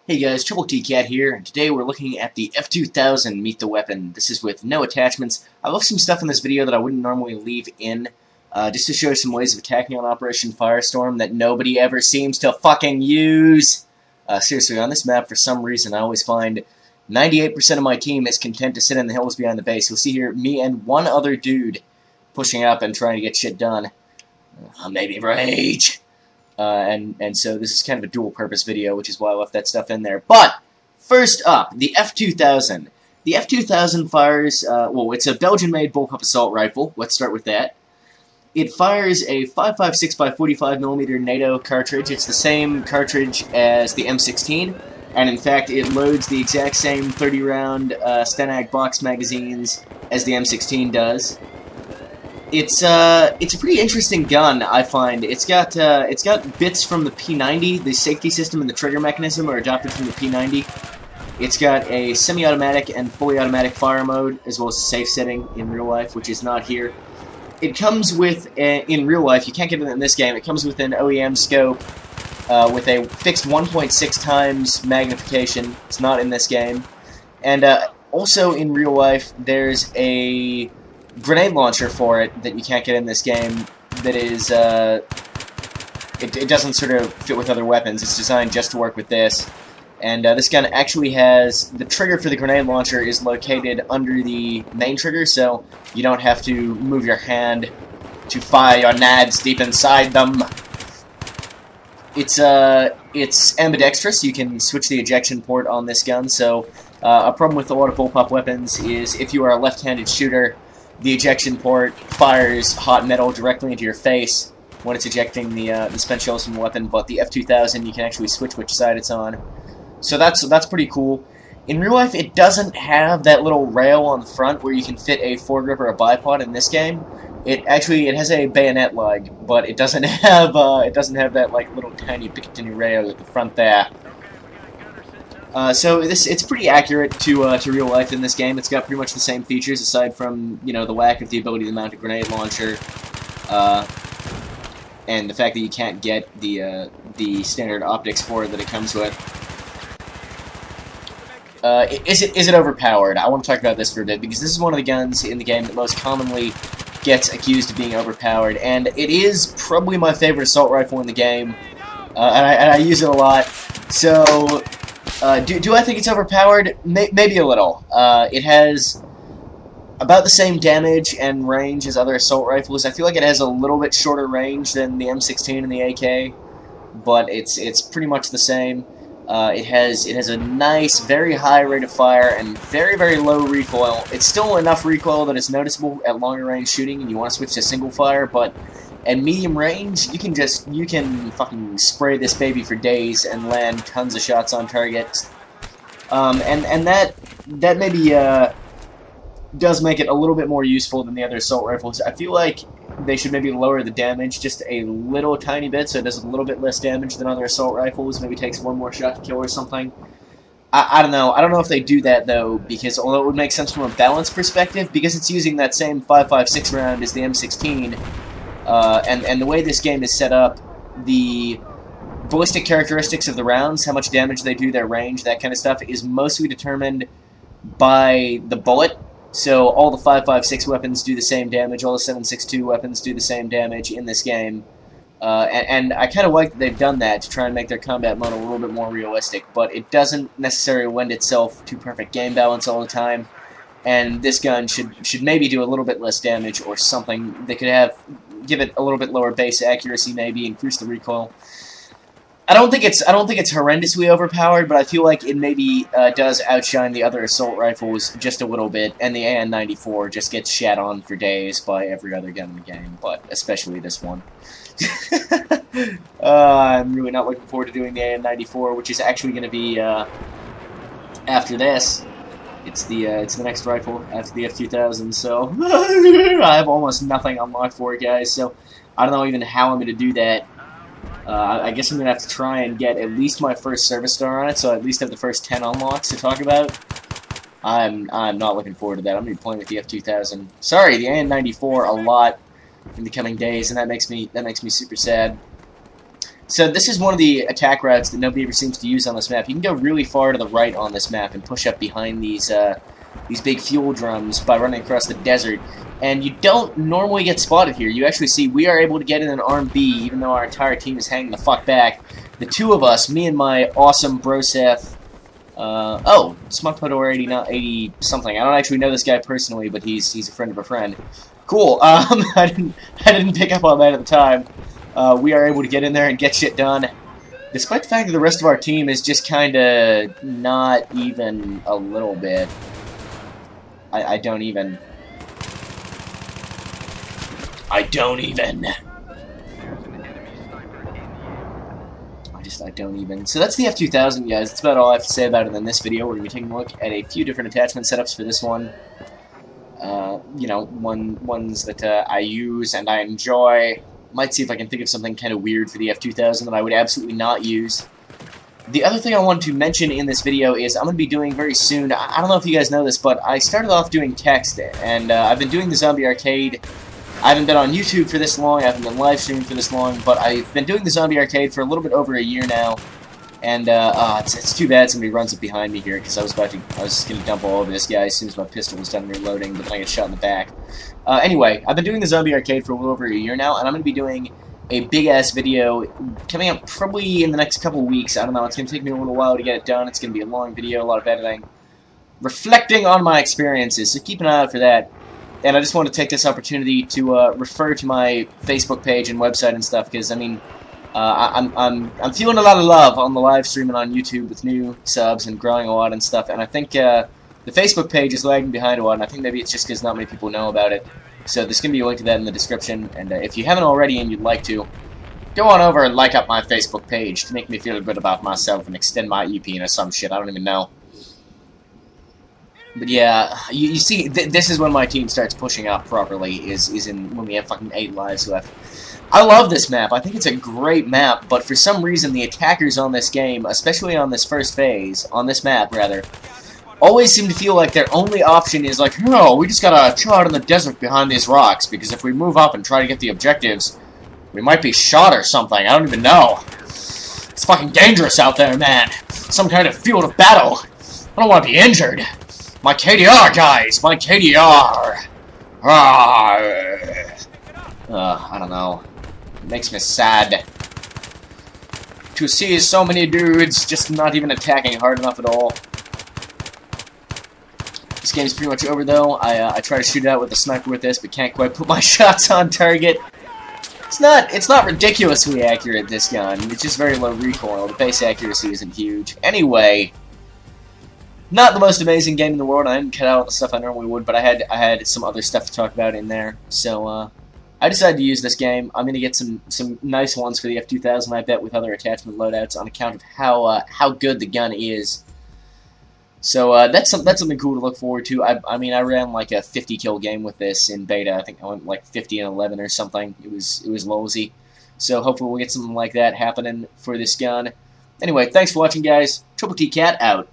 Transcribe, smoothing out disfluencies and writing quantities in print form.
Hey guys, Troubletcat here, and today we're looking at the F2000 Meet the Weapon. This is with no attachments. I left some stuff in this video that I wouldn't normally leave in, just to show you some ways of attacking on Operation Firestorm that nobody ever seems to fucking use. Seriously, on this map, for some reason, I always find 98% of my team is content to sit in the hills behind the base. You'll see here, me and one other dude pushing up and trying to get shit done. Maybe rage. And so this is kind of a dual-purpose video, which is why I left that stuff in there. But, first up, the F2000. The F2000 fires, well, it's a Belgian-made bullpup assault rifle. Let's start with that. It fires a 5.56 x 45mm NATO cartridge. It's the same cartridge as the M16, and in fact, it loads the exact same 30-round Stenag box magazines as the M16 does. It's a pretty interesting gun, I find. It's got bits from the P90. The safety system and the trigger mechanism are adopted from the P90. It's got a semi-automatic and fully automatic fire mode, as well as a safe setting in real life, which is not here. It comes with, in real life, you can't get it in this game, it comes with an OEM scope with a fixed 1.6 times magnification. It's not in this game. And also in real life, there's a grenade launcher for it that you can't get in this game that is, it doesn't sort of fit with other weapons. It's designed just to work with this. And this gun actually has, the trigger for the grenade launcher is located under the main trigger, so you don't have to move your hand to fire your nads deep inside them. It's ambidextrous. You can switch the ejection port on this gun, so a problem with a lot of bullpup weapons is if you are a left-handed shooter, the ejection port fires hot metal directly into your face when it's ejecting the spent shells from the weapon, but the F2000, you can actually switch which side it's on. So that's pretty cool. In real life, it doesn't have that little rail on the front where you can fit a foregrip or a bipod in this game. It has a bayonet leg, but it doesn't have that like little tiny Picatinny rail at the front there. So it's pretty accurate to real life in this game. It's got pretty much the same features, aside from, you know, the lack of the ability to mount a grenade launcher, and the fact that you can't get the standard optics for it that it comes with. Is it overpowered? I want to talk about this for a bit, because this is one of the guns in the game that most commonly gets accused of being overpowered, and it is probably my favorite assault rifle in the game, and I use it a lot. So, do I think it's overpowered? Maybe a little. It has about the same damage and range as other assault rifles. I feel like it has a little bit shorter range than the M16 and the AK, but it's pretty much the same. It has a nice, very high rate of fire and very, very low recoil. It's still enough recoil that it's noticeable at longer range shooting, and you want to switch to single fire, but at medium range, you can fucking spray this baby for days and land tons of shots on target. And that maybe does make it a little bit more useful than the other assault rifles. I feel like they should maybe lower the damage just a little tiny bit, so it does a little bit less damage than other assault rifles. Maybe takes one more shot to kill or something. I don't know. I don't know if they do that, though, because although it would make sense from a balance perspective, because it's using that same 5.56 round as the M16, and the way this game is set up, the ballistic characteristics of the rounds, how much damage they do, their range, that kind of stuff, is mostly determined by the bullet. So all the 5.56 weapons do the same damage, all the 7.62 weapons do the same damage in this game. And I kind of like that they've done that to try and make their combat mode a little bit more realistic, but it doesn't necessarily lend itself to perfect game balance all the time. And this gun should maybe do a little bit less damage or something. They could give it a little bit lower base accuracy, maybe increase the recoil. I don't think it's horrendously overpowered, but I feel like it maybe does outshine the other assault rifles just a little bit, and the AN-94 just gets shat on for days by every other gun in the game, but especially this one. I'm really not looking forward to doing the AN-94, which is actually going to be after this. It's the next rifle after the F2000, so I have almost nothing unlocked for it, guys. So I don't know even how I'm going to do that. I guess I'm going to have to try and get at least my first service star on it, so I at least have the first 10 unlocks to talk about. I'm not looking forward to that. I'm going to be playing with the F2000. Sorry, the AN-94 a lot in the coming days, and that makes me super sad. So this is one of the attack routes that nobody ever seems to use on this map. You can go really far to the right on this map and push up behind these big fuel drums by running across the desert. And you don't normally get spotted here. You actually see we are able to get in an arm B, even though our entire team is hanging the fuck back. The two of us, me and my awesome Broseth, oh, Smugpodor 80 something. I don't actually know this guy personally, but he's a friend of a friend. Cool. I didn't pick up on that at the time. We are able to get in there and get shit done, despite the fact that the rest of our team is just kind of not even a little bit. I don't even. I don't even. So that's the F2000, guys. That's about all I have to say about it in this video. We're going to be taking a look at a few different attachment setups for this one. You know, ones that I use and I enjoy. Might see if I can think of something kind of weird for the F2000 that I would absolutely not use. The other thing I wanted to mention in this video is I'm going to be doing very soon, I don't know if you guys know this, but I started off doing text, and I've been doing the Zombie Arcade. I haven't been on YouTube for this long, I haven't been live streaming for this long, but I've been doing the Zombie Arcade for a little bit over a year now, and it's too bad somebody runs up behind me here, because I was just going to dump all over this guy as soon as my pistol was done reloading, but then I get shot in the back. Anyway, I've been doing the Zombie Arcade for a little over a year now, and I'm going to be doing a big-ass video coming up probably in the next couple weeks. I don't know, it's going to take me a little while to get it done. It's going to be a long video, a lot of editing, reflecting on my experiences, so keep an eye out for that. And I just want to take this opportunity to refer to my Facebook page and website and stuff, because I mean, I'm feeling a lot of love on the live stream and on YouTube with new subs and growing a lot and stuff. And I think the Facebook page is lagging behind a lot, and I think maybe it's just because not many people know about it. So there's gonna be a link to that in the description. And if you haven't already and you'd like to, go on over and like up my Facebook page to make me feel good about myself and extend my EP or some shit. I don't even know. But yeah, you see, this is when my team starts pushing up properly, is in when we have fucking 8 lives left. I love this map. I think it's a great map, but for some reason the attackers on this game, especially on this first phase, on this map rather, always seem to feel like their only option is like, no, we just gotta chill out in the desert behind these rocks, because if we move up and try to get the objectives, we might be shot or something. I don't even know. It's fucking dangerous out there, man. Some kind of field of battle. I don't want to be injured. My KDR, guys! My KDR! I don't know. It makes me sad to see so many dudes just not even attacking hard enough at all. This game's pretty much over, though. I try to shoot it out with a sniper with this, but can't quite put my shots on target. It's not ridiculously accurate, this gun. It's just very low recoil. The base accuracy isn't huge. Anyway, not the most amazing game in the world. I didn't cut out the stuff I normally would, but I had some other stuff to talk about in there. So I decided to use this game. I'm gonna get some nice ones for the F2000, I bet, with other attachment loadouts on account of how good the gun is. So that's something cool to look forward to. I mean, I ran like a 50 kill game with this in beta. I think I went like 50 and 11 or something. It was lowsy. So hopefully we'll get something like that happening for this gun. Anyway, thanks for watching, guys. Troubletcat out.